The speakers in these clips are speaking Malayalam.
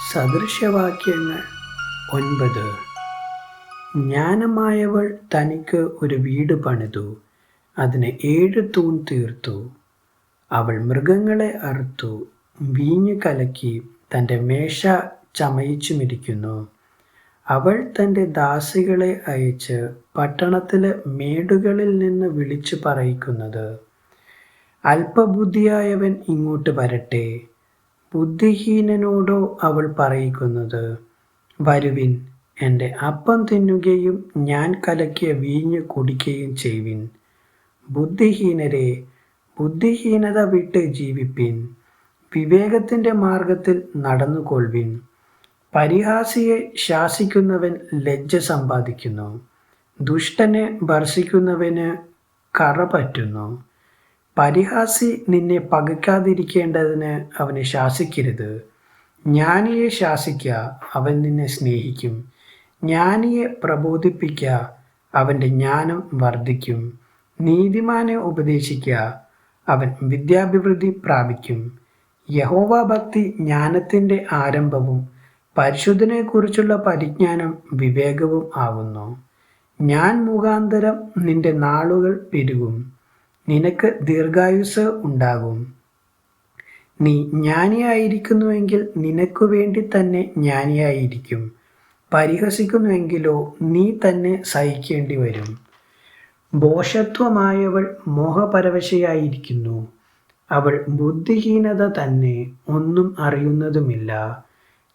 സദൃശവാക്യങ്ങൾ 9. ജ്ഞാനമായവൾ തനിക്ക് ഒരു വീട് പണിതു, അതിന് 7 തൂൺ തീർത്തു. അവൾ മൃഗങ്ങളെ അറുത്തു, വീഞ്ഞ് കലക്കി തൻ്റെ മേശ ചമയിച്ചുമിരിക്കുന്നു. അവൾ തൻ്റെ ദാസികളെ അയച്ച് പട്ടണത്തിലെ മേടുകളിൽ നിന്ന് വിളിച്ചു പറയിക്കുന്നത്, അല്പബുദ്ധിയായവൻ ഇങ്ങോട്ട് വരട്ടെ. ബുദ്ധിഹീനനോടോ അവൾ പറയിക്കുന്നത്, വരുവിൻ, എൻ്റെ അപ്പം തിന്നുകയും ഞാൻ കലക്കിയ വീഞ്ഞ് കുടിക്കുകയും ചെയ്യുവിൻ. ബുദ്ധിഹീനരെ, ബുദ്ധിഹീനത വിട്ട് ജീവിപ്പിൻ, വിവേകത്തിൻ്റെ മാർഗത്തിൽ നടന്നുകൊള്ളുവിൻ. പരിഹാസിയെ ശാസിക്കുന്നവൻ ലജ്ജ സമ്പാദിക്കുന്നു, ദുഷ്ടനെ ഭർഷിക്കുന്നവന് കറ പറ്റുന്നു. പരിഹാസി നിന്നെ പകയ്ക്കാതിരിക്കേണ്ടതിന് അവനെ ശാസിക്കരുത്. ജ്ഞാനിയെ ശാസിക്കുക, അവൻ നിന്നെ സ്നേഹിക്കും. ജ്ഞാനിയെ പ്രബോധിപ്പിക്കുക, അവൻ്റെ ജ്ഞാനം വർദ്ധിക്കും. നീതിമാനെ ഉപദേശിക്കുക, അവൻ വിദ്യാഭിവൃദ്ധി പ്രാപിക്കും. യഹോവാഭക്തി ജ്ഞാനത്തിൻ്റെ ആരംഭവും പരിശുദ്ധനെക്കുറിച്ചുള്ള പരിജ്ഞാനം വിവേകവും ആകുന്നു. ഞാൻ മുഖാന്തരം നിന്റെ നാളുകൾ പെരുകും, നിനക്ക് ദീർഘായുസ്സ് ഉണ്ടാകും. നീ ജ്ഞാനിയായിരിക്കുന്നുവെങ്കിൽ നിനക്കു വേണ്ടി തന്നെ ജ്ഞാനിയായിരിക്കും. പരിഹസിക്കുന്നുവെങ്കിലോ നീ തന്നെ സഹിക്കേണ്ടി വരും. ഭോഷത്വമായവൾ മോഹപരവശയായിരിക്കുന്നു, അവൾ ബുദ്ധിഹീനത തന്നെ, ഒന്നും അറിയുന്നതുമില്ല.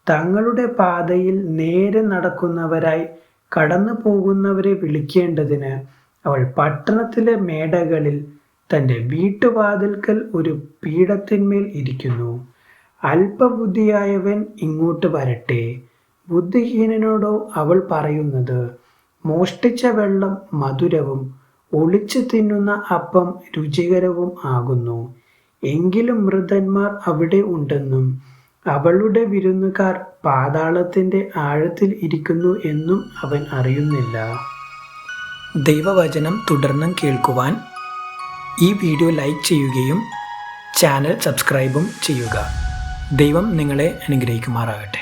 തങ്ങളുടെ പാതയിൽ നേരെ നടക്കുന്നവരായി കടന്നു പോകുന്നവരെ വിളിക്കേണ്ടതിന് അവൾ പട്ടണത്തിലെ മേടകളിൽ തൻ്റെ വീട്ടുവാതിൽക്കൽ ഒരു പീഠത്തിന്മേൽ ഇരിക്കുന്നു. അല്പബുദ്ധിയായവൻ ഇങ്ങോട്ട് വരട്ടെ. ബുദ്ധിഹീനനോടോ അവൾ പറയുന്നത്, മോഷ്ടിച്ച വെള്ളം മധുരവും ഒളിച്ചു തിന്നുന്ന അപ്പം രുചികരവും ആകുന്നു. എങ്കിലും മൃതന്മാർ അവിടെ ഉണ്ടെന്നും അവളുടെ വിരുന്നുകാർ പാതാളത്തിൻ്റെ ആഴത്തിൽ ഇരിക്കുന്നു എന്നും അവൻ അറിയുന്നില്ല. ദൈവവചനം തുടർന്നും കേൾക്കുവാൻ ഈ വീഡിയോ ലൈക്ക് ചെയ്യുകയും ചാനൽ സബ്സ്ക്രൈബും ചെയ്യുക. ദൈവം നിങ്ങളെ അനുഗ്രഹിക്കുമാറാകട്ടെ.